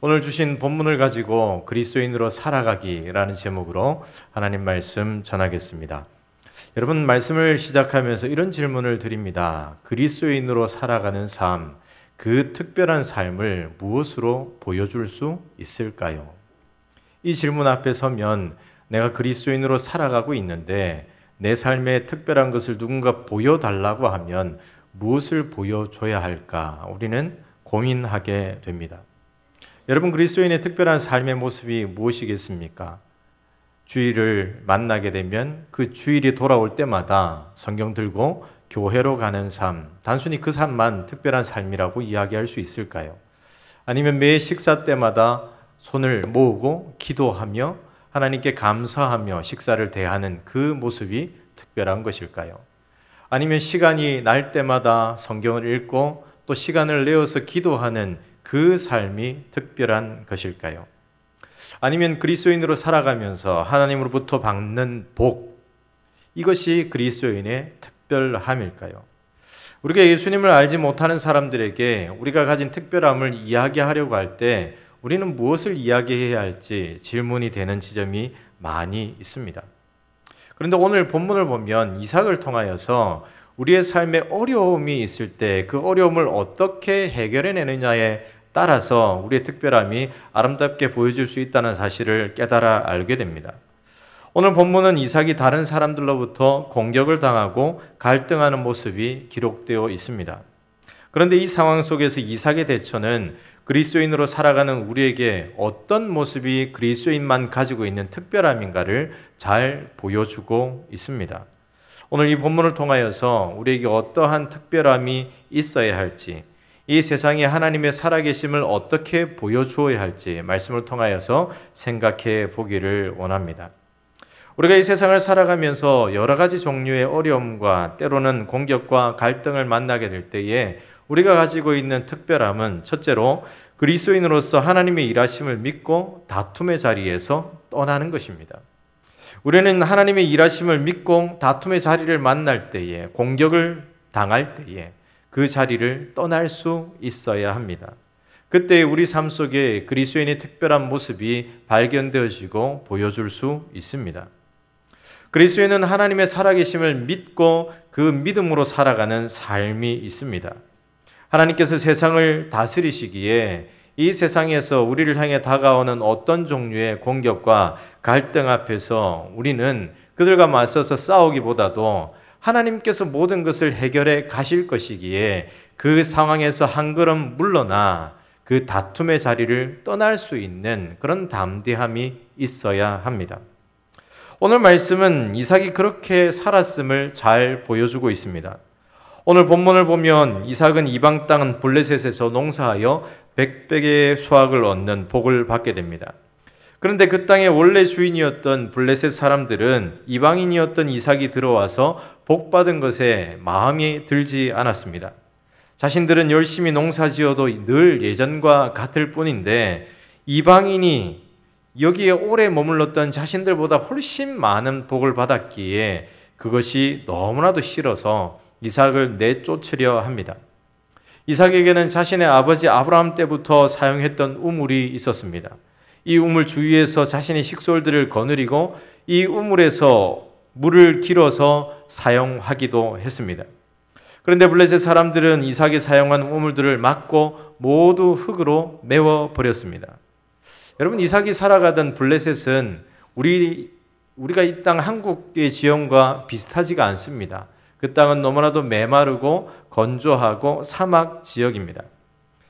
오늘 주신 본문을 가지고 그리스도인으로 살아가기라는 제목으로 하나님 말씀 전하겠습니다. 여러분, 말씀을 시작하면서 이런 질문을 드립니다. 그리스도인으로 살아가는 삶, 그 특별한 삶을 무엇으로 보여줄 수 있을까요? 이 질문 앞에 서면 내가 그리스도인으로 살아가고 있는데 내 삶에 특별한 것을 누군가 보여달라고 하면 무엇을 보여줘야 할까? 우리는 고민하게 됩니다. 여러분, 그리스도인의 특별한 삶의 모습이 무엇이겠습니까? 주일을 만나게 되면 그 주일이 돌아올 때마다 성경 들고 교회로 가는 삶, 단순히 그 삶만 특별한 삶이라고 이야기할 수 있을까요? 아니면 매 식사 때마다 손을 모으고 기도하며 하나님께 감사하며 식사를 대하는 그 모습이 특별한 것일까요? 아니면 시간이 날 때마다 성경을 읽고 또 시간을 내어서 기도하는 그 삶이 특별한 것일까요? 아니면 그리스도인으로 살아가면서 하나님으로부터 받는 복, 이것이 그리스도인의 특별함일까요? 우리가 예수님을 알지 못하는 사람들에게 우리가 가진 특별함을 이야기하려고 할 때 우리는 무엇을 이야기해야 할지 질문이 되는 지점이 많이 있습니다. 그런데 오늘 본문을 보면 이삭을 통하여서 우리의 삶에 어려움이 있을 때 그 어려움을 어떻게 해결해내느냐에 따라서 우리의 특별함이 아름답게 보여줄 수 있다는 사실을 깨달아 알게 됩니다. 오늘 본문은 이삭이 다른 사람들로부터 공격을 당하고 갈등하는 모습이 기록되어 있습니다. 그런데 이 상황 속에서 이삭의 대처는 그리스도인으로 살아가는 우리에게 어떤 모습이 그리스도인만 가지고 있는 특별함인가를 잘 보여주고 있습니다. 오늘 이 본문을 통하여서 우리에게 어떠한 특별함이 있어야 할지, 이 세상에 하나님의 살아계심을 어떻게 보여주어야 할지 말씀을 통하여서 생각해 보기를 원합니다. 우리가 이 세상을 살아가면서 여러 가지 종류의 어려움과 때로는 공격과 갈등을 만나게 될 때에 우리가 가지고 있는 특별함은 첫째로 그리스도인으로서 하나님의 일하심을 믿고 다툼의 자리에서 떠나는 것입니다. 우리는 하나님의 일하심을 믿고 다툼의 자리를 만날 때에, 공격을 당할 때에 그 자리를 떠날 수 있어야 합니다. 그때 우리 삶 속에 그리스도인의 특별한 모습이 발견되어지고 보여줄 수 있습니다. 그리스도인은 하나님의 살아계심을 믿고 그 믿음으로 살아가는 삶이 있습니다. 하나님께서 세상을 다스리시기에 이 세상에서 우리를 향해 다가오는 어떤 종류의 공격과 갈등 앞에서 우리는 그들과 맞서서 싸우기보다도 하나님께서 모든 것을 해결해 가실 것이기에 그 상황에서 한 걸음 물러나 그 다툼의 자리를 떠날 수 있는 그런 담대함이 있어야 합니다. 오늘 말씀은 이삭이 그렇게 살았음을 잘 보여주고 있습니다. 오늘 본문을 보면 이삭은 이방 땅 블레셋에서 농사하여 백배의 수확을 얻는 복을 받게 됩니다. 그런데 그 땅의 원래 주인이었던 블레셋 사람들은 이방인이었던 이삭이 들어와서 복받은 것에 마음이 들지 않았습니다. 자신들은 열심히 농사지어도 늘 예전과 같을 뿐인데 이방인이 여기에 오래 머물렀던 자신들보다 훨씬 많은 복을 받았기에 그것이 너무나도 싫어서 이삭을 내쫓으려 합니다. 이삭에게는 자신의 아버지 아브라함 때부터 사용했던 우물이 있었습니다. 이 우물 주위에서 자신의 식솔들을 거느리고 이 우물에서 물을 길어서 사용하기도 했습니다. 그런데 블레셋 사람들은 이삭이 사용한 우물들을 막고 모두 흙으로 메워버렸습니다. 여러분, 이삭이 살아가던 블레셋은 우리가 이 땅 한국의 지형과 비슷하지가 않습니다. 그 땅은 너무나도 메마르고 건조하고 사막 지역입니다.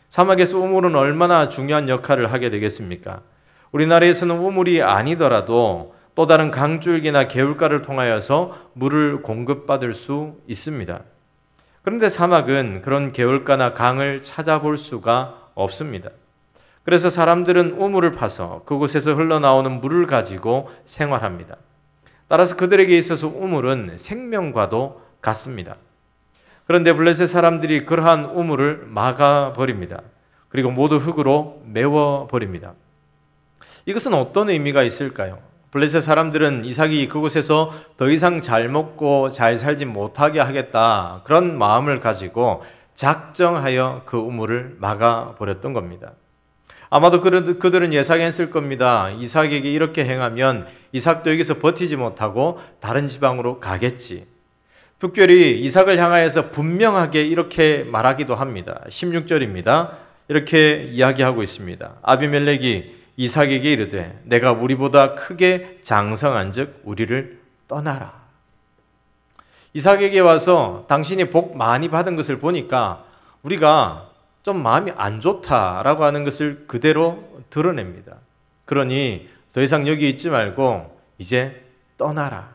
사막에서 우물은 얼마나 중요한 역할을 하게 되겠습니까? 우리나라에서는 우물이 아니더라도 또 다른 강줄기나 개울가를 통하여서 물을 공급받을 수 있습니다. 그런데 사막은 그런 개울가나 강을 찾아볼 수가 없습니다. 그래서 사람들은 우물을 파서 그곳에서 흘러나오는 물을 가지고 생활합니다. 따라서 그들에게 있어서 우물은 생명과도 같습니다. 그런데 블레셋 사람들이 그러한 우물을 막아버립니다. 그리고 모두 흙으로 메워버립니다. 이것은 어떤 의미가 있을까요? 블레셋 사람들은 이삭이 그곳에서 더 이상 잘 먹고 잘 살지 못하게 하겠다, 그런 마음을 가지고 작정하여 그 우물을 막아버렸던 겁니다. 아마도 그들은 예상했을 겁니다. 이삭에게 이렇게 행하면 이삭도 여기서 버티지 못하고 다른 지방으로 가겠지. 특별히 이삭을 향하여서 분명하게 이렇게 말하기도 합니다. 16절입니다. 이렇게 이야기하고 있습니다. 아비멜렉이 이삭에게 이르되 내가 우리보다 크게 장성한 즉 우리를 떠나라. 이삭에게 와서 당신이 복 많이 받은 것을 보니까 우리가 좀 마음이 안 좋다라고 하는 것을 그대로 드러냅니다. 그러니 더 이상 여기 있지 말고 이제 떠나라.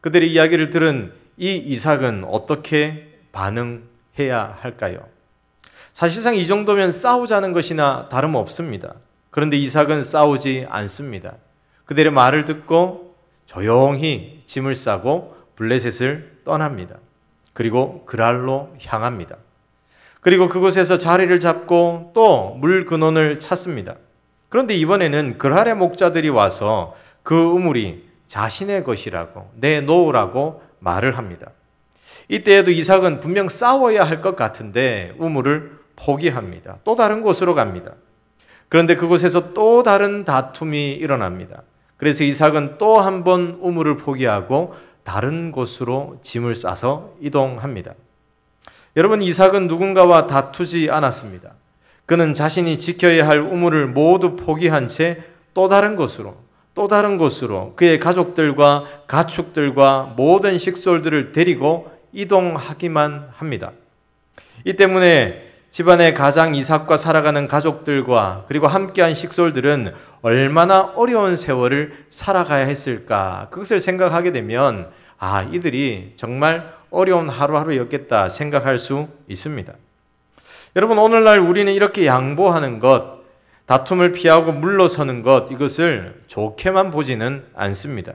그들의 이야기를 들은 이 이삭은 어떻게 반응해야 할까요? 사실상 이 정도면 싸우자는 것이나 다름없습니다. 그런데 이삭은 싸우지 않습니다. 그들의 말을 듣고 조용히 짐을 싸고 블레셋을 떠납니다. 그리고 그랄로 향합니다. 그리고 그곳에서 자리를 잡고 또 물 근원을 찾습니다. 그런데 이번에는 그랄의 목자들이 와서 그 우물이 자신의 것이라고 내놓으라고 말을 합니다. 이때에도 이삭은 분명 싸워야 할 것 같은데 우물을 포기합니다. 또 다른 곳으로 갑니다. 그런데 그곳에서 또 다른 다툼이 일어납니다. 그래서 이삭은 또 한 번 우물을 포기하고 다른 곳으로 짐을 싸서 이동합니다. 여러분, 이삭은 누군가와 다투지 않았습니다. 그는 자신이 지켜야 할 우물을 모두 포기한 채 또 다른 곳으로 그의 가족들과 가축들과 모든 식솔들을 데리고 이동하기만 합니다. 이 때문에 집안의 가장 이삭과 살아가는 가족들과 그리고 함께한 식솔들은 얼마나 어려운 세월을 살아가야 했을까, 그것을 생각하게 되면 이들이 정말 어려운 하루하루였겠다 생각할 수 있습니다. 여러분, 오늘날 우리는 이렇게 양보하는 것, 다툼을 피하고 물러서는 것, 이것을 좋게만 보지는 않습니다.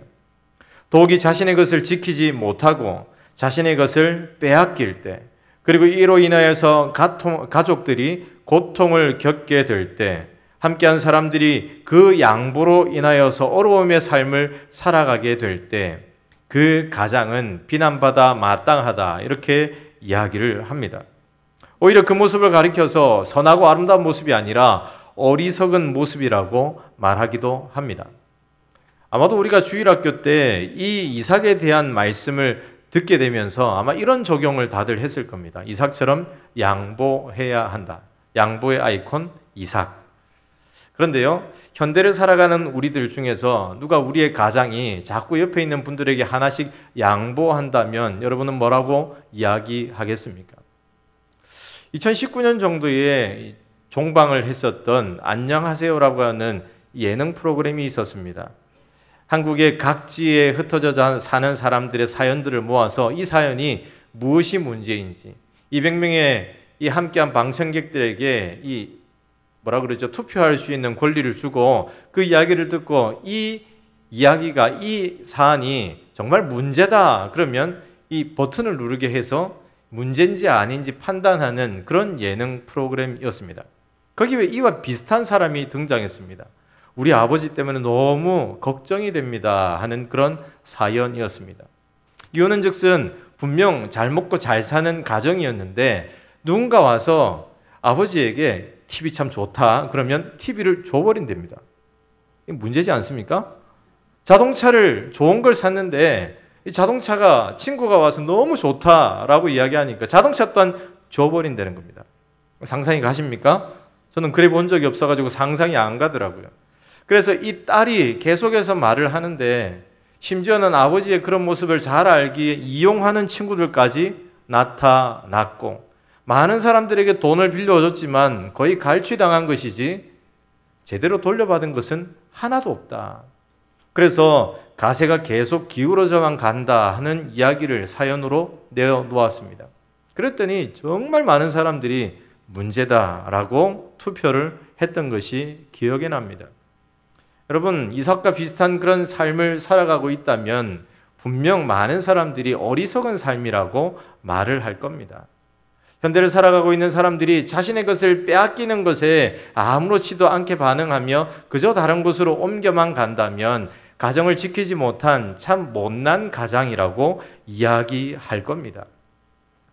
더욱이 자신의 것을 지키지 못하고 자신의 것을 빼앗길 때, 그리고 이로 인하여서 가족들이 고통을 겪게 될 때, 함께한 사람들이 그 양보로 인하여서 어려움의 삶을 살아가게 될 때, 그 가장은 비난받아 마땅하다, 이렇게 이야기를 합니다. 오히려 그 모습을 가리켜서 선하고 아름다운 모습이 아니라 어리석은 모습이라고 말하기도 합니다. 아마도 우리가 주일학교 때 이 이삭에 대한 말씀을 듣게 되면서 아마 이런 적용을 다들 했을 겁니다. 이삭처럼 양보해야 한다. 양보의 아이콘 이삭. 그런데요, 현대를 살아가는 우리들 중에서 누가 우리의 가장이 자꾸 옆에 있는 분들에게 하나씩 양보한다면 여러분은 뭐라고 이야기하겠습니까? 2019년 정도에 종방을 했었던 안녕하세요라고 하는 예능 프로그램이 있었습니다. 한국의 각지에 흩어져 사는 사람들의 사연들을 모아서 이 사연이 무엇이 문제인지 200명의 이 함께한 방청객들에게 투표할 수 있는 권리를 주고 그 이야기를 듣고 이 이야기가, 이 사안이 정말 문제다 그러면 이 버튼을 누르게 해서 문제인지 아닌지 판단하는 그런 예능 프로그램이었습니다. 거기에 이와 비슷한 사람이 등장했습니다. 우리 아버지 때문에 너무 걱정이 됩니다 하는 그런 사연이었습니다. 이유는 즉슨 분명 잘 먹고 잘 사는 가정이었는데 누군가 와서 아버지에게 TV 참 좋다 그러면 TV를 줘버린답니다. 이게 문제지 않습니까? 자동차를 좋은 걸 샀는데 이 자동차가 친구가 와서 너무 좋다라고 이야기하니까 자동차 또한 줘버린다는 겁니다. 상상이 가십니까? 저는 그래 본 적이 없어가지고 상상이 안 가더라고요. 그래서 이 딸이 계속해서 말을 하는데 심지어는 아버지의 그런 모습을 잘 알기에 이용하는 친구들까지 나타났고 많은 사람들에게 돈을 빌려줬지만 거의 갈취당한 것이지 제대로 돌려받은 것은 하나도 없다. 그래서 가세가 계속 기울어져만 간다 하는 이야기를 사연으로 내어놓았습니다. 그랬더니 정말 많은 사람들이 문제다라고 투표를 했던 것이 기억에 납니다. 여러분, 이삭과 비슷한 그런 삶을 살아가고 있다면 분명 많은 사람들이 어리석은 삶이라고 말을 할 겁니다. 현대를 살아가고 있는 사람들이 자신의 것을 빼앗기는 것에 아무렇지도 않게 반응하며 그저 다른 곳으로 옮겨만 간다면 가정을 지키지 못한 참 못난 가장이라고 이야기할 겁니다.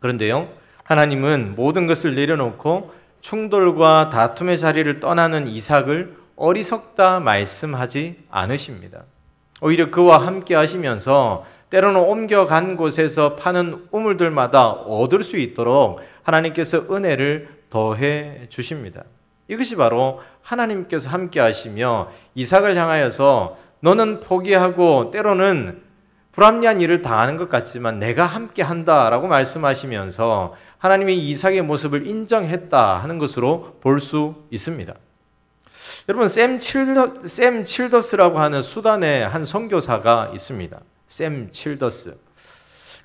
그런데요, 하나님은 모든 것을 내려놓고 충돌과 다툼의 자리를 떠나는 이삭을 어리석다 말씀하지 않으십니다. 오히려 그와 함께 하시면서 때로는 옮겨간 곳에서 파는 우물들마다 얻을 수 있도록 하나님께서 은혜를 더해 주십니다. 이것이 바로 하나님께서 함께 하시며 이삭을 향하여서 너는 포기하고 때로는 불합리한 일을 당하는 것 같지만 내가 함께 한다라고 말씀하시면서 하나님이 이삭의 모습을 인정했다 하는 것으로 볼 수 있습니다. 여러분, 샘 칠더스라고 하는 수단의 한 선교사가 있습니다. 샘 칠더스.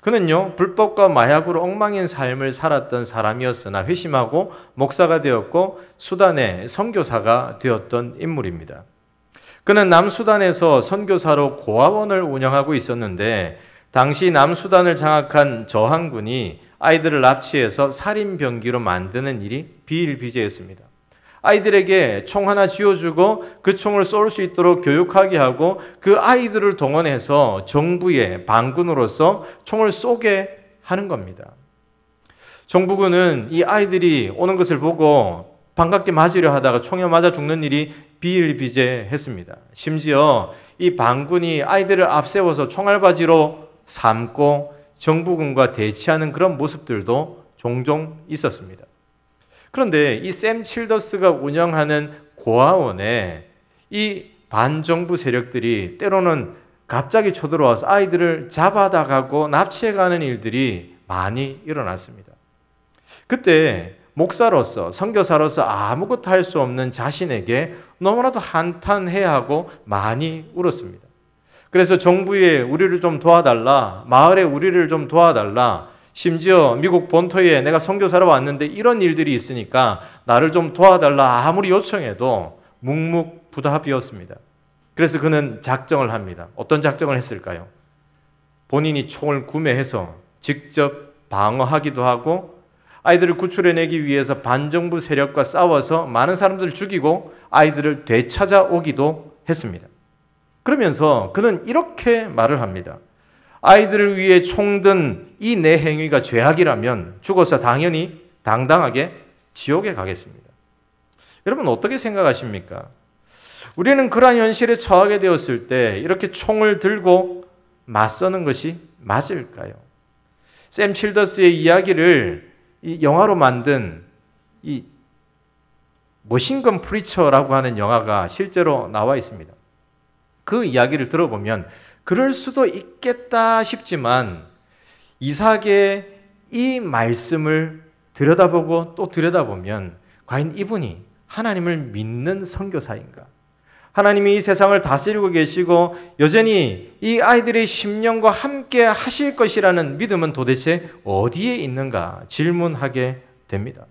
그는요, 불법과 마약으로 엉망인 삶을 살았던 사람이었으나 회심하고 목사가 되었고 수단의 선교사가 되었던 인물입니다. 그는 남수단에서 선교사로 고아원을 운영하고 있었는데 당시 남수단을 장악한 저항군이 아이들을 납치해서 살인병기로 만드는 일이 비일비재했습니다. 아이들에게 총 하나 쥐어주고 그 총을 쏠 수 있도록 교육하게 하고 그 아이들을 동원해서 정부의 반군으로서 총을 쏘게 하는 겁니다. 정부군은 이 아이들이 오는 것을 보고 반갑게 맞으려 하다가 총에 맞아 죽는 일이 비일비재했습니다. 심지어 이 반군이 아이들을 앞세워서 총알바지로 삼고 정부군과 대치하는 그런 모습들도 종종 있었습니다. 그런데 이 샘 칠더스가 운영하는 고아원에 이 반정부 세력들이 때로는 갑자기 쳐들어와서 아이들을 잡아다가고 납치해가는 일들이 많이 일어났습니다. 그때 목사로서 선교사로서 아무것도 할 수 없는 자신에게 너무나도 한탄해야 하고 많이 울었습니다. 그래서 정부에 우리를 좀 도와달라, 마을에 우리를 좀 도와달라, 심지어 미국 본토에 내가 선교사로 왔는데 이런 일들이 있으니까 나를 좀 도와달라 아무리 요청해도 묵묵부답이었습니다. 그래서 그는 작정을 합니다. 어떤 작정을 했을까요? 본인이 총을 구매해서 직접 방어하기도 하고 아이들을 구출해내기 위해서 반정부 세력과 싸워서 많은 사람들을 죽이고 아이들을 되찾아오기도 했습니다. 그러면서 그는 이렇게 말을 합니다. 아이들을 위해 총든 이 내 행위가 죄악이라면 죽어서 당연히 당당하게 지옥에 가겠습니다. 여러분 어떻게 생각하십니까? 우리는 그러한 현실에 처하게 되었을 때 이렇게 총을 들고 맞서는 것이 맞을까요? 샘 칠더스의 이야기를 이 영화로 만든 이 머신건 프리처라고 하는 영화가 실제로 나와 있습니다. 그 이야기를 들어보면 그럴 수도 있겠다 싶지만 이삭의 이 말씀을 들여다보고 또 들여다보면 과연 이분이 하나님을 믿는 선교사인가? 하나님이 이 세상을 다스리고 계시고 여전히 이 아이들의 심령과 함께 하실 것이라는 믿음은 도대체 어디에 있는가 질문하게 됩니다.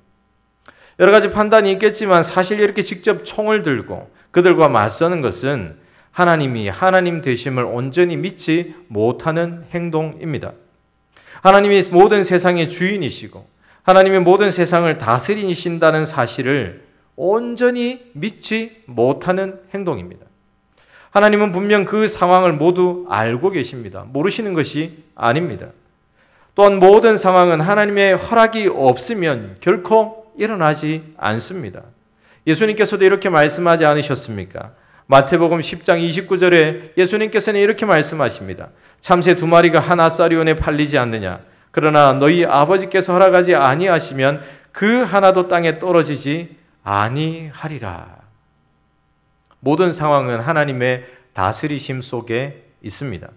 여러 가지 판단이 있겠지만 사실 이렇게 직접 총을 들고 그들과 맞서는 것은 하나님이 하나님 되심을 온전히 믿지 못하는 행동입니다. 하나님이 모든 세상의 주인이시고 하나님이 모든 세상을 다스리신다는 사실을 온전히 믿지 못하는 행동입니다. 하나님은 분명 그 상황을 모두 알고 계십니다. 모르시는 것이 아닙니다. 또한 모든 상황은 하나님의 허락이 없으면 결코 일어나지 않습니다. 예수님께서도 이렇게 말씀하지 않으셨습니까? 마태복음 10장 29절에 예수님께서는 이렇게 말씀하십니다. 참새 2마리가 한 아사리온에 팔리지 않느냐? 그러나 너희 아버지께서 허락하지 아니하시면 그 하나도 땅에 떨어지지 아니하리라. 모든 상황은 하나님의 다스리심 속에 있습니다.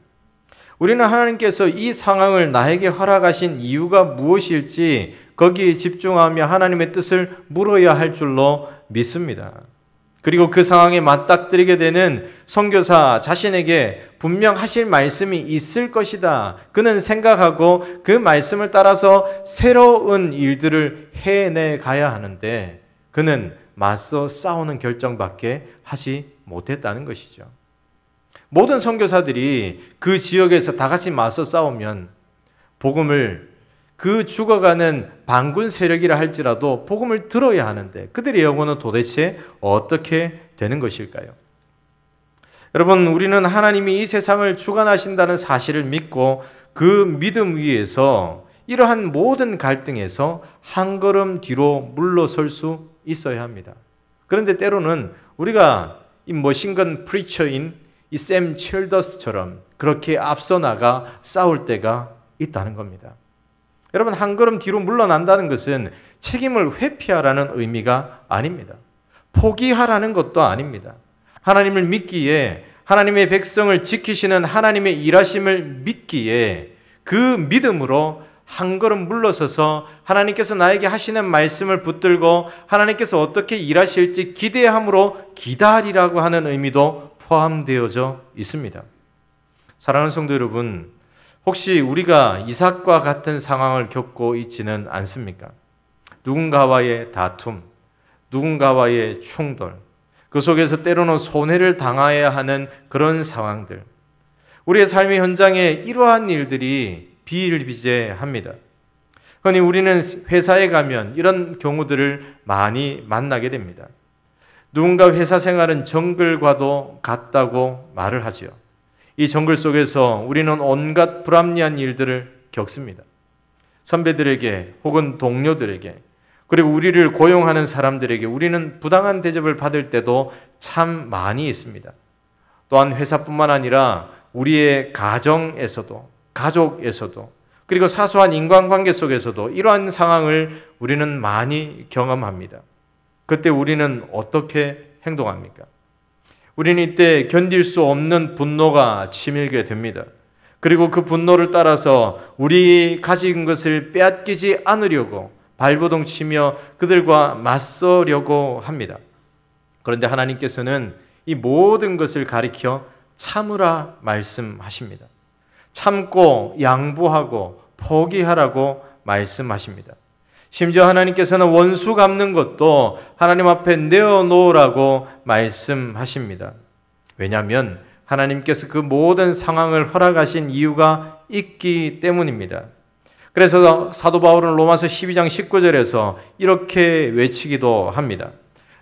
우리는 하나님께서 이 상황을 나에게 허락하신 이유가 무엇일지 거기에 집중하며 하나님의 뜻을 물어야 할 줄로 믿습니다. 그리고 그 상황에 맞닥뜨리게 되는 선교사 자신에게 분명 하실 말씀이 있을 것이다. 그는 생각하고 그 말씀을 따라서 새로운 일들을 해내 가야 하는데 그는 맞서 싸우는 결정밖에 하지 못했다는 것이죠. 모든 선교사들이 그 지역에서 다 같이 맞서 싸우면 복음을 그 죽어가는 반군 세력이라 할지라도 복음을 들어야 하는데 그들의 영혼은 도대체 어떻게 되는 것일까요? 여러분, 우리는 하나님이 이 세상을 주관하신다는 사실을 믿고 그 믿음 위에서 이러한 모든 갈등에서 한 걸음 뒤로 물러설 수 있어야 합니다. 그런데 때로는 우리가 이 머신건 프리처인 이 샘 칠더스처럼 그렇게 앞서 나가 싸울 때가 있다는 겁니다. 여러분, 한 걸음 뒤로 물러난다는 것은 책임을 회피하라는 의미가 아닙니다. 포기하라는 것도 아닙니다. 하나님을 믿기에, 하나님의 백성을 지키시는 하나님의 일하심을 믿기에 그 믿음으로 한 걸음 물러서서 하나님께서 나에게 하시는 말씀을 붙들고 하나님께서 어떻게 일하실지 기대함으로 기다리라고 하는 의미도 포함되어져 있습니다. 사랑하는 성도 여러분, 혹시 우리가 이삭과 같은 상황을 겪고 있지는 않습니까? 누군가와의 다툼, 누군가와의 충돌, 그 속에서 때로는 손해를 당해야 하는 그런 상황들, 우리의 삶의 현장에 이러한 일들이 비일비재합니다. 흔히 우리는 회사에 가면 이런 경우들을 많이 만나게 됩니다. 누군가 회사 생활은 정글과도 같다고 말을 하죠. 이 정글 속에서 우리는 온갖 불합리한 일들을 겪습니다. 선배들에게 혹은 동료들에게, 그리고 우리를 고용하는 사람들에게 우리는 부당한 대접을 받을 때도 참 많이 있습니다. 또한 회사뿐만 아니라 우리의 가정에서도, 가족에서도, 그리고 사소한 인간관계 속에서도 이러한 상황을 우리는 많이 경험합니다. 그때 우리는 어떻게 행동합니까? 우리는 이때 견딜 수 없는 분노가 치밀게 됩니다. 그리고 그 분노를 따라서 우리 가진 것을 빼앗기지 않으려고 발버둥 치며 그들과 맞서려고 합니다. 그런데 하나님께서는 이 모든 것을 가리켜 참으라 말씀하십니다. 참고 양보하고 포기하라고 말씀하십니다. 심지어 하나님께서는 원수 갚는 것도 하나님 앞에 내어놓으라고 말씀하십니다. 왜냐하면 하나님께서 그 모든 상황을 허락하신 이유가 있기 때문입니다. 그래서 사도 바울은 로마서 12장 19절에서 이렇게 외치기도 합니다.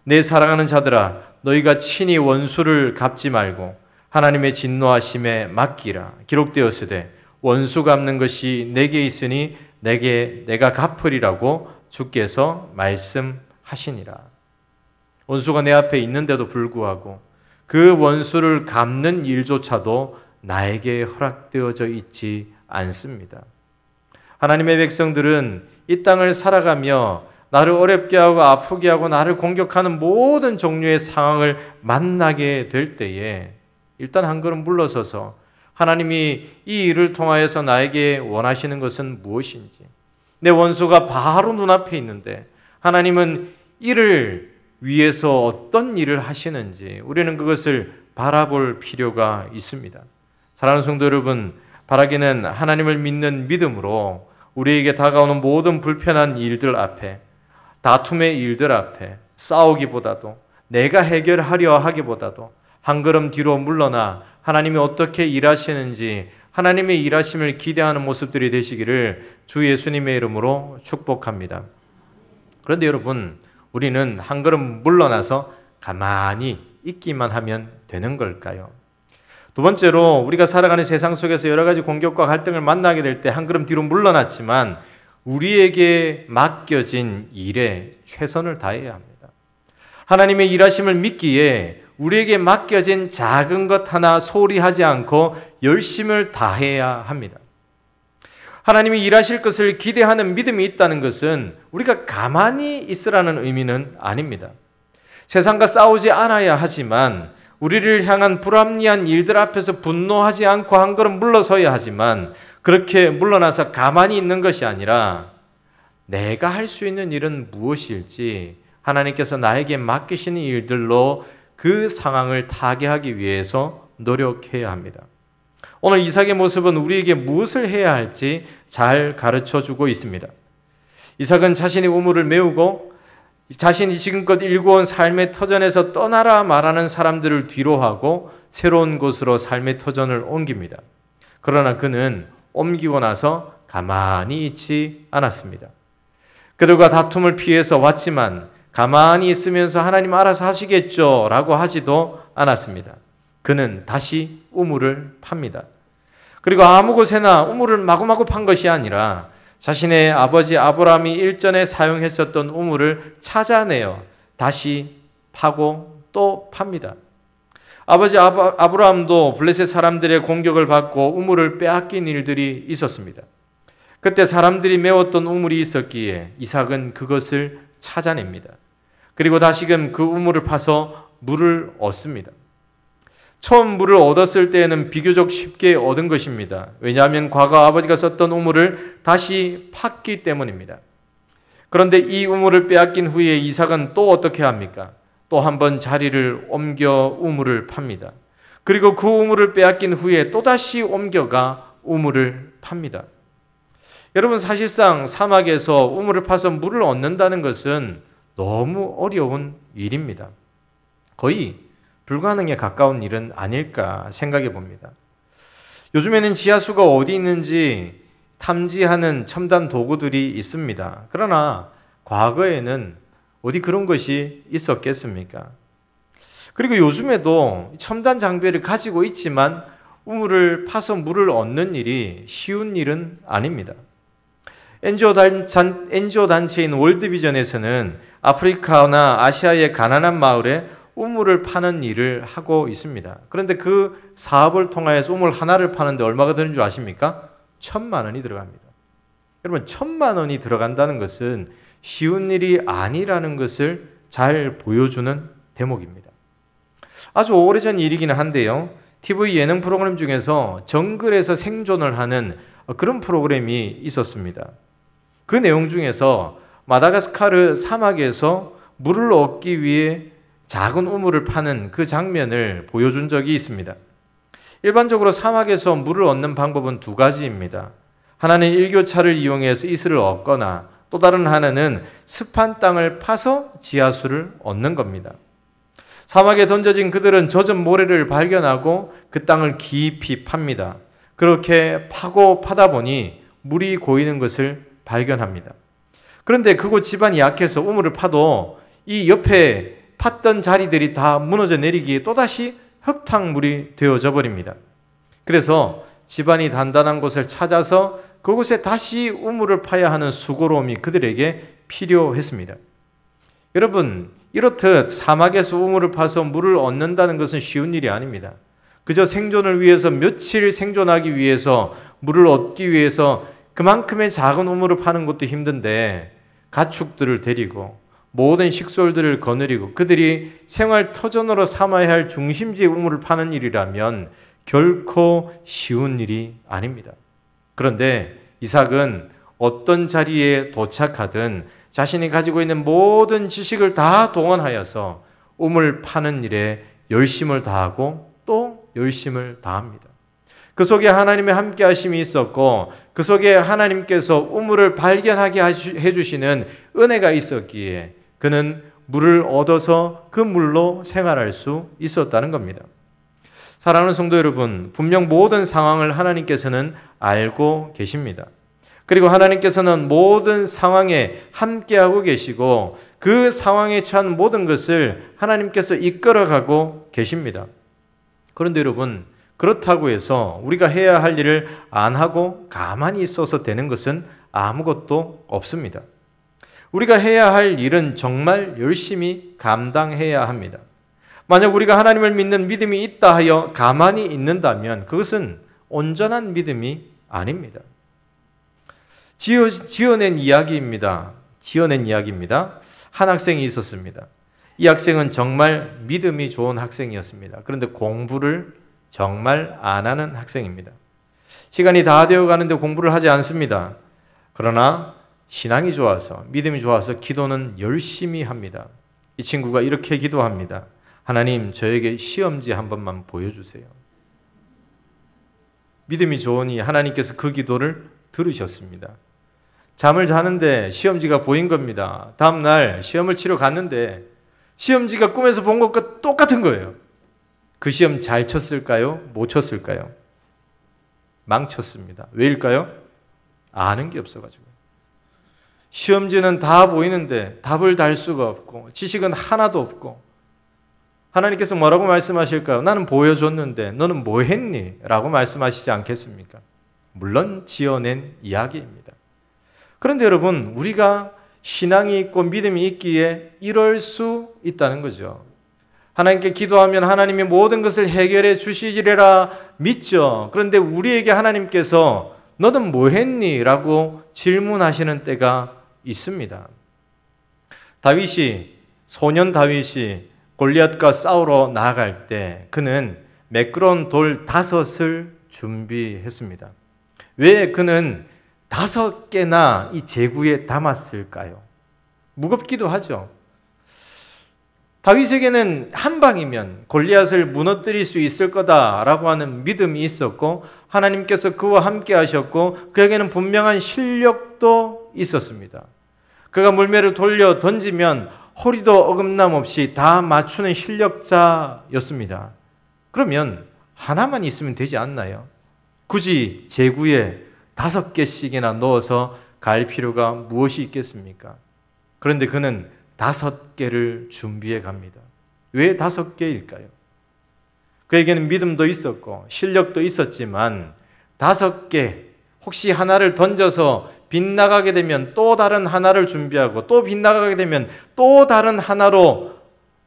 내 사랑하는 자들아, 너희가 친히 원수를 갚지 말고 하나님의 진노하심에 맡기라. 기록되었으되 원수 갚는 것이 내게 있으니 내가 갚으리라고 주께서 말씀하시니라. 원수가 내 앞에 있는데도 불구하고 그 원수를 갚는 일조차도 나에게 허락되어져 있지 않습니다. 하나님의 백성들은 이 땅을 살아가며 나를 어렵게 하고 아프게 하고 나를 공격하는 모든 종류의 상황을 만나게 될 때에 일단 한 걸음 물러서서 하나님이 이 일을 통하여서 나에게 원하시는 것은 무엇인지, 내 원수가 바로 눈앞에 있는데 하나님은 이를 위해서 어떤 일을 하시는지 우리는 그것을 바라볼 필요가 있습니다. 사랑하는 성도 여러분, 바라기는 하나님을 믿는 믿음으로 우리에게 다가오는 모든 불편한 일들 앞에, 다툼의 일들 앞에 싸우기보다도, 내가 해결하려 하기보다도 한 걸음 뒤로 물러나 하나님이 어떻게 일하시는지 하나님의 일하심을 기대하는 모습들이 되시기를 주 예수님의 이름으로 축복합니다. 그런데 여러분, 우리는 한 걸음 물러나서 가만히 있기만 하면 되는 걸까요? 두 번째로, 우리가 살아가는 세상 속에서 여러 가지 공격과 갈등을 만나게 될 때 한 걸음 뒤로 물러났지만 우리에게 맡겨진 일에 최선을 다해야 합니다. 하나님의 일하심을 믿기에 우리에게 맡겨진 작은 것 하나 소홀히 하지 않고 열심을 다해야 합니다. 하나님이 일하실 것을 기대하는 믿음이 있다는 것은 우리가 가만히 있으라는 의미는 아닙니다. 세상과 싸우지 않아야 하지만, 우리를 향한 불합리한 일들 앞에서 분노하지 않고 한 걸음 물러서야 하지만, 그렇게 물러나서 가만히 있는 것이 아니라 내가 할 수 있는 일은 무엇일지 하나님께서 나에게 맡기시는 일들로 그 상황을 타개하기 위해서 노력해야 합니다. 오늘 이삭의 모습은 우리에게 무엇을 해야 할지 잘 가르쳐주고 있습니다. 이삭은 자신의 우물을 메우고 자신이 지금껏 일궈온 삶의 터전에서 떠나라 말하는 사람들을 뒤로하고 새로운 곳으로 삶의 터전을 옮깁니다. 그러나 그는 옮기고 나서 가만히 있지 않았습니다. 그들과 다툼을 피해서 왔지만 가만히 있으면서 하나님 알아서 하시겠죠 라고 하지도 않았습니다. 그는 다시 우물을 팝니다. 그리고 아무 곳에나 우물을 마구마구 판 것이 아니라 자신의 아버지 아브라함이 일전에 사용했었던 우물을 찾아내어 다시 파고 또 팝니다. 아버지 아브라함도 블레셋 사람들의 공격을 받고 우물을 빼앗긴 일들이 있었습니다. 그때 사람들이 메웠던 우물이 있었기에 이삭은 그것을 찾아냅니다. 그리고 다시금 그 우물을 파서 물을 얻습니다. 처음 물을 얻었을 때에는 비교적 쉽게 얻은 것입니다. 왜냐하면 과거 아버지가 썼던 우물을 다시 팠기 때문입니다. 그런데 이 우물을 빼앗긴 후에 이삭은 또 어떻게 합니까? 또 한 번 자리를 옮겨 우물을 팝니다. 그리고 그 우물을 빼앗긴 후에 또다시 옮겨가 우물을 팝니다. 여러분, 사실상 사막에서 우물을 파서 물을 얻는다는 것은 너무 어려운 일입니다. 거의 불가능에 가까운 일은 아닐까 생각해 봅니다. 요즘에는 지하수가 어디 있는지 탐지하는 첨단 도구들이 있습니다. 그러나 과거에는 어디 그런 것이 있었겠습니까? 그리고 요즘에도 첨단 장비를 가지고 있지만 우물을 파서 물을 얻는 일이 쉬운 일은 아닙니다. NGO 단체인 월드비전에서는 아프리카나 아시아의 가난한 마을에 우물을 파는 일을 하고 있습니다. 그런데 그 사업을 통하여서 우물 하나를 파는데 얼마가 드는 줄 아십니까? 1,000만 원이 들어갑니다. 여러분, 1,000만 원이 들어간다는 것은 쉬운 일이 아니라는 것을 잘 보여주는 대목입니다. 아주 오래전 일이기는 한데요. TV 예능 프로그램 중에서 정글에서 생존을 하는 그런 프로그램이 있었습니다. 그 내용 중에서 마다가스카르 사막에서 물을 얻기 위해 작은 우물을 파는 그 장면을 보여준 적이 있습니다. 일반적으로 사막에서 물을 얻는 방법은 두 가지입니다. 하나는 일교차를 이용해서 이슬을 얻거나 또 다른 하나는 습한 땅을 파서 지하수를 얻는 겁니다. 사막에 던져진 그들은 젖은 모래를 발견하고 그 땅을 깊이 팝니다. 그렇게 파고 파다 보니 물이 고이는 것을 발견합니다. 그런데 그곳 지반이 약해서 우물을 파도 이 옆에 팠던 자리들이 다 무너져 내리기에 또다시 흙탕물이 되어져 버립니다. 그래서 지반이 단단한 곳을 찾아서 그곳에 다시 우물을 파야 하는 수고로움이 그들에게 필요했습니다. 여러분, 이렇듯 사막에서 우물을 파서 물을 얻는다는 것은 쉬운 일이 아닙니다. 그저 생존을 위해서 며칠 생존하기 위해서 물을 얻기 위해서 그만큼의 작은 우물을 파는 것도 힘든데 가축들을 데리고 모든 식솔들을 거느리고 그들이 생활 터전으로 삼아야 할 중심지의 우물을 파는 일이라면 결코 쉬운 일이 아닙니다. 그런데 이삭은 어떤 자리에 도착하든 자신이 가지고 있는 모든 지식을 다 동원하여서 우물 파는 일에 열심을 다하고 또 열심을 다합니다. 그 속에 하나님의 함께 하심이 있었고 그 속에 하나님께서 우물을 발견하게 해주시는 은혜가 있었기에 그는 물을 얻어서 그 물로 생활할 수 있었다는 겁니다. 사랑하는 성도 여러분, 분명 모든 상황을 하나님께서는 알고 계십니다. 그리고 하나님께서는 모든 상황에 함께하고 계시고 그 상황에 처한 모든 것을 하나님께서 이끌어가고 계십니다. 그런데 여러분, 그렇다고 해서 우리가 해야 할 일을 안 하고 가만히 있어서 되는 것은 아무것도 없습니다. 우리가 해야 할 일은 정말 열심히 감당해야 합니다. 만약 우리가 하나님을 믿는 믿음이 있다 하여 가만히 있는다면 그것은 온전한 믿음이 아닙니다. 지어낸 이야기입니다. 한 학생이 있었습니다. 이 학생은 정말 믿음이 좋은 학생이었습니다. 그런데 공부를 정말 안 하는 학생입니다. 시간이 다 되어 가는데 공부를 하지 않습니다. 그러나 신앙이 좋아서, 믿음이 좋아서 기도는 열심히 합니다. 이 친구가 이렇게 기도합니다. 하나님, 저에게 시험지 한 번만 보여주세요. 믿음이 좋으니 하나님께서 그 기도를 들으셨습니다. 잠을 자는데 시험지가 보인 겁니다. 다음 날 시험을 치러 갔는데 시험지가 꿈에서 본 것과 똑같은 거예요. 그 시험 잘 쳤을까요? 못 쳤을까요? 망쳤습니다. 왜일까요? 아는 게 없어가지고. 시험지는 다 보이는데 답을 달 수가 없고 지식은 하나도 없고 하나님께서 뭐라고 말씀하실까요? 나는 보여줬는데 너는 뭐 했니? 라고 말씀하시지 않겠습니까? 물론 지어낸 이야기입니다. 그런데 여러분, 우리가 신앙이 있고 믿음이 있기에 이럴 수 있다는 거죠. 하나님께 기도하면 하나님이 모든 것을 해결해 주시리라 믿죠. 그런데 우리에게 하나님께서 너는 뭐 했니? 라고 질문하시는 때가 있습니다. 소년 다윗이 골리앗과 싸우러 나아갈 때 그는 매끄러운 돌 5을 준비했습니다. 왜 그는 5개나 이 제구에 담았을까요? 무겁기도 하죠. 다윗에게는 한 방이면 골리앗을 무너뜨릴 수 있을 거다라고 하는 믿음이 있었고 하나님께서 그와 함께 하셨고 그에게는 분명한 실력도 있었습니다. 그가 물매를 돌려 던지면 허리도 어긋남 없이 다 맞추는 실력자였습니다. 그러면 하나만 있으면 되지 않나요? 굳이 제구에 5개씩이나 넣어서 갈 필요가 무엇이 있겠습니까? 그런데 그는 5개를 준비해 갑니다. 왜 5개일까요? 그에게는 믿음도 있었고 실력도 있었지만 5개, 혹시 하나를 던져서 빗나가게 되면 또 다른 하나를 준비하고 또 빗나가게 되면 또 다른 하나로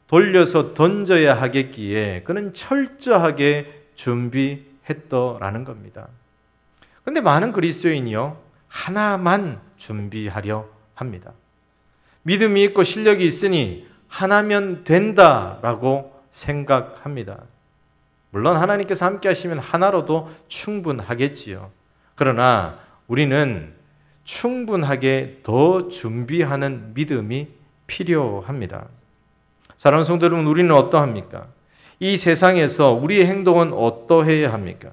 돌려서 던져야 하겠기에 그는 철저하게 준비했더라는 겁니다. 그런데 많은 그리스도인이요, 하나만 준비하려 합니다. 믿음이 있고 실력이 있으니 하나면 된다라고 생각합니다. 물론 하나님께서 함께 하시면 하나로도 충분하겠지요. 그러나 우리는 충분하게 더 준비하는 믿음이 필요합니다. 사랑하는 성도 여러분, 우리는 어떠합니까? 이 세상에서 우리의 행동은 어떠해야 합니까?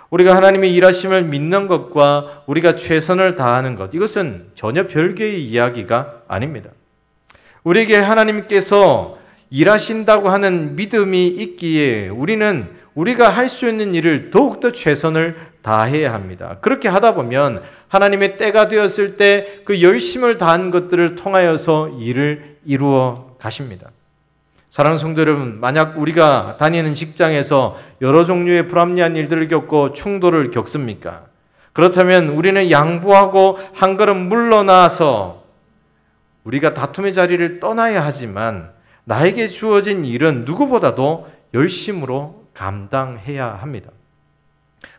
우리가 하나님의 일하심을 믿는 것과 우리가 최선을 다하는 것, 이것은 전혀 별개의 이야기가 아닙니다. 우리에게 하나님께서 일하신다고 하는 믿음이 있기에 우리는 우리가 할 수 있는 일을 더욱더 최선을 다해야 합니다. 그렇게 하다 보면 하나님의 때가 되었을 때 그 열심을 다한 것들을 통하여서 일을 이루어 가십니다. 사랑하는 성도 여러분, 만약 우리가 다니는 직장에서 여러 종류의 불합리한 일들을 겪고 충돌을 겪습니까? 그렇다면 우리는 양보하고 한 걸음 물러나서 우리가 다툼의 자리를 떠나야 하지만 나에게 주어진 일은 누구보다도 열심으로 감당해야 합니다.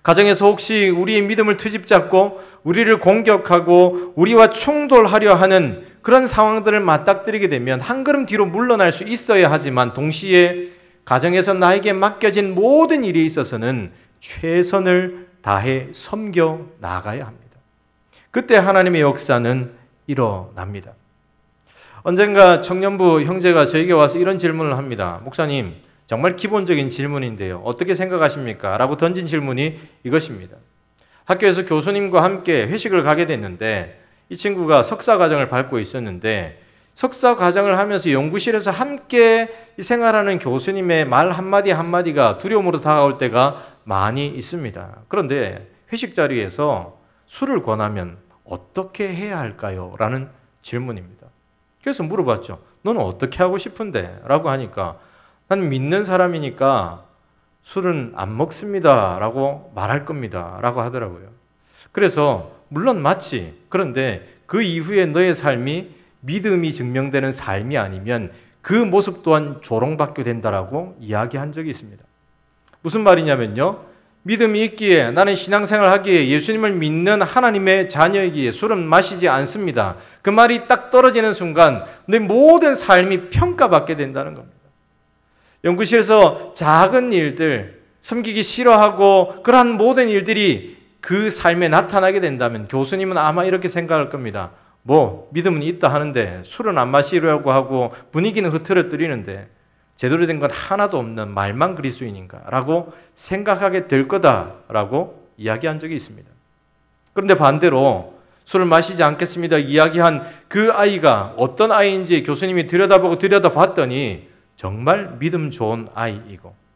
가정에서 혹시 우리의 믿음을 트집잡고 우리를 공격하고 우리와 충돌하려 하는 그런 상황들을 맞닥뜨리게 되면 한 걸음 뒤로 물러날 수 있어야 하지만 동시에 가정에서 나에게 맡겨진 모든 일에 있어서는 최선을 다해 섬겨 나가야 합니다. 그때 하나님의 역사는 일어납니다. 언젠가 청년부 형제가 저에게 와서 이런 질문을 합니다. 목사님, 정말 기본적인 질문인데요, 어떻게 생각하십니까? 라고 던진 질문이 이것입니다. 학교에서 교수님과 함께 회식을 가게 됐는데 이 친구가 석사 과정을 밟고 있었는데 석사 과정을 하면서 연구실에서 함께 생활하는 교수님의 말 한마디 한마디가 두려움으로 다가올 때가 많이 있습니다. 그런데 회식 자리에서 술을 권하면 어떻게 해야 할까요? 라는 질문입니다. 그래서 물어봤죠. 너는 어떻게 하고 싶은데? 라고 하니까 난 믿는 사람이니까 술은 안 먹습니다 라고 말할 겁니다 라고 하더라고요. 그래서 물론 맞지. 그런데 그 이후에 너의 삶이 믿음이 증명되는 삶이 아니면 그 모습 또한 조롱받게 된다라고 이야기한 적이 있습니다. 무슨 말이냐면요, 믿음이 있기에 나는 신앙생활 하기에 예수님을 믿는 하나님의 자녀이기에 술은 마시지 않습니다. 그 말이 딱 떨어지는 순간 내 모든 삶이 평가받게 된다는 겁니다. 연구실에서 작은 일들, 섬기기 싫어하고 그러한 모든 일들이 그 삶에 나타나게 된다면 교수님은 아마 이렇게 생각할 겁니다. 뭐 믿음은 있다 하는데 술은 안 마시려고 하고 분위기는 흐트러뜨리는데 제대로 된 건 하나도 없는 말만 그리스도인인가 라고 생각하게 될 거다라고 이야기한 적이 있습니다. 그런데 반대로 술을 마시지 않겠습니다 이야기한 그 아이가 어떤 아이인지 교수님이 들여다보고 들여다봤더니 정말 믿음 좋은 아이이고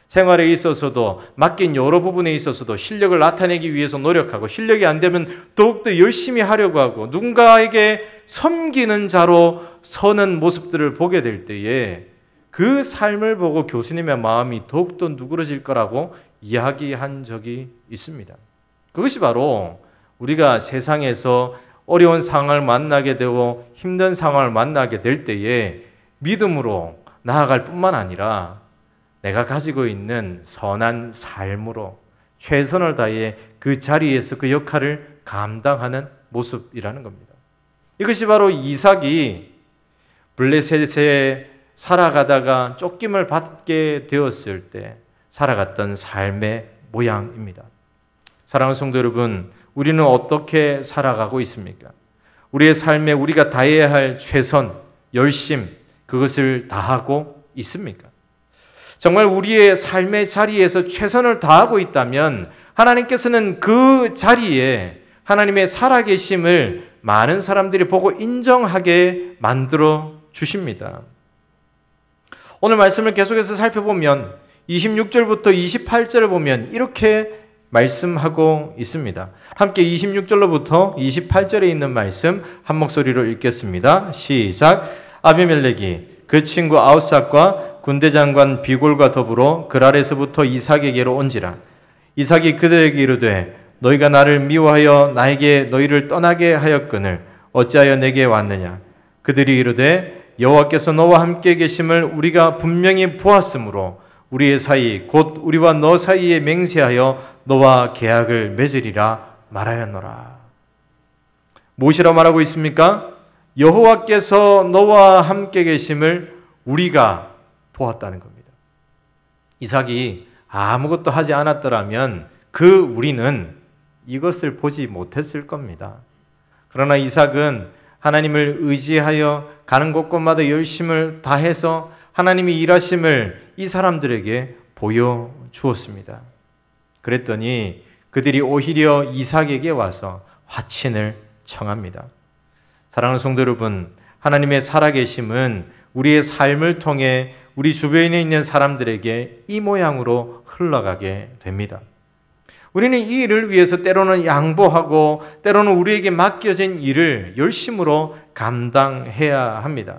생활에 있어서도 맡긴 여러 부분에 있어서도 실력을 나타내기 위해서 노력하고 실력이 안 되면 더욱더 열심히 하려고 하고 누군가에게 섬기는 자로 서는 모습들을 보게 될 때에 그 삶을 보고 교수님의 마음이 더욱더 누그러질 거라고 이야기한 적이 있습니다. 그것이 바로 우리가 세상에서 어려운 상황을 만나게 되고 힘든 상황을 만나게 될 때에 믿음으로 나아갈 뿐만 아니라 내가 가지고 있는 선한 삶으로 최선을 다해 그 자리에서 그 역할을 감당하는 모습이라는 겁니다. 이것이 바로 이삭이 블레셋에 살아가다가 쫓김을 받게 되었을 때 살아갔던 삶의 모양입니다. 사랑하는 성도 여러분, 우리는 어떻게 살아가고 있습니까? 우리의 삶에 우리가 다해야 할 최선, 열심, 그것을 다하고 있습니까? 정말 우리의 삶의 자리에서 최선을 다하고 있다면 하나님께서는 그 자리에 하나님의 살아계심을 많은 사람들이 보고 인정하게 만들어 주십니다. 오늘 말씀을 계속해서 살펴보면 26절부터 28절을 보면 이렇게 말씀하고 있습니다. 함께 26절로부터 28절에 있는 말씀 한 목소리로 읽겠습니다. 시작. 아비멜렉이 그 친구 아웃삭과 군대장관 비골과 더불어 그랄에서부터 이삭에게로 온지라. 이삭이 그들에게 이르되 너희가 나를 미워하여 나에게 너희를 떠나게 하였거늘 어찌하여 내게 왔느냐. 그들이 이르되 여호와께서 너와 함께 계심을 우리가 분명히 보았으므로 우리의 사이 곧 우리와 너 사이에 맹세하여 너와 계약을 맺으리라 말하였노라. 무엇이라 말하고 있습니까? 여호와께서 너와 함께 계심을 우리가 보았다는 겁니다. 이삭이 아무것도 하지 않았더라면 그 우리는 이것을 보지 못했을 겁니다. 그러나 이삭은 하나님을 의지하여 가는 곳곳마다 열심을 다해서 하나님이 일하심을 이 사람들에게 보여주었습니다. 그랬더니 그들이 오히려 이삭에게 와서 화친을 청합니다. 사랑하는 성도 여러분, 하나님의 살아계심은 우리의 삶을 통해 우리 주변에 있는 사람들에게 이 모양으로 흘러가게 됩니다. 우리는 이 일을 위해서 때로는 양보하고 때로는 우리에게 맡겨진 일을 열심으로 감당해야 합니다.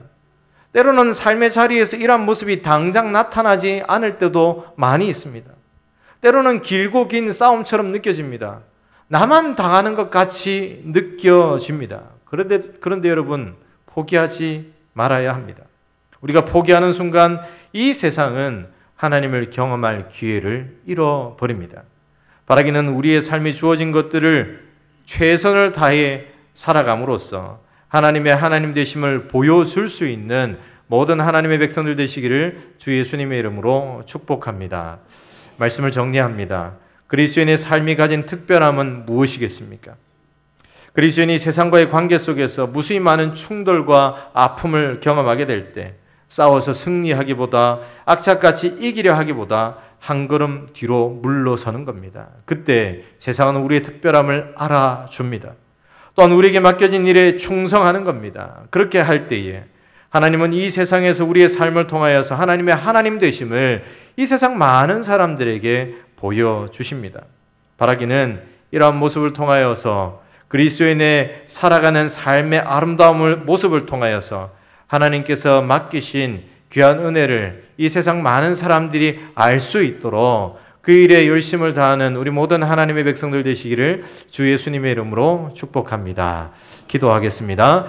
때로는 삶의 자리에서 이러한 모습이 당장 나타나지 않을 때도 많이 있습니다. 때로는 길고 긴 싸움처럼 느껴집니다. 나만 당하는 것 같이 느껴집니다. 그런데 여러분, 포기하지 말아야 합니다. 우리가 포기하는 순간 이 세상은 하나님을 경험할 기회를 잃어버립니다. 바라기는 우리의 삶에 주어진 것들을 최선을 다해 살아감으로써 하나님의 하나님 되심을 보여줄 수 있는 모든 하나님의 백성들 되시기를 주 예수님의 이름으로 축복합니다. 말씀을 정리합니다. 그리스도인의 삶이 가진 특별함은 무엇이겠습니까? 그리스도인이 세상과의 관계 속에서 무수히 많은 충돌과 아픔을 경험하게 될 때 싸워서 승리하기보다 악착같이 이기려 하기보다 한 걸음 뒤로 물러서는 겁니다. 그때 세상은 우리의 특별함을 알아줍니다. 또한 우리에게 맡겨진 일에 충성하는 겁니다. 그렇게 할 때에 하나님은 이 세상에서 우리의 삶을 통하여서 하나님의 하나님 되심을 이 세상 많은 사람들에게 보여주십니다. 바라기는 이러한 모습을 통하여서 그리스도인의 살아가는 삶의 아름다움을 모습을 통하여서 하나님께서 맡기신 귀한 은혜를 이 세상 많은 사람들이 알 수 있도록 그 일에 열심을 다하는 우리 모든 하나님의 백성들 되시기를 주 예수님의 이름으로 축복합니다. 기도하겠습니다.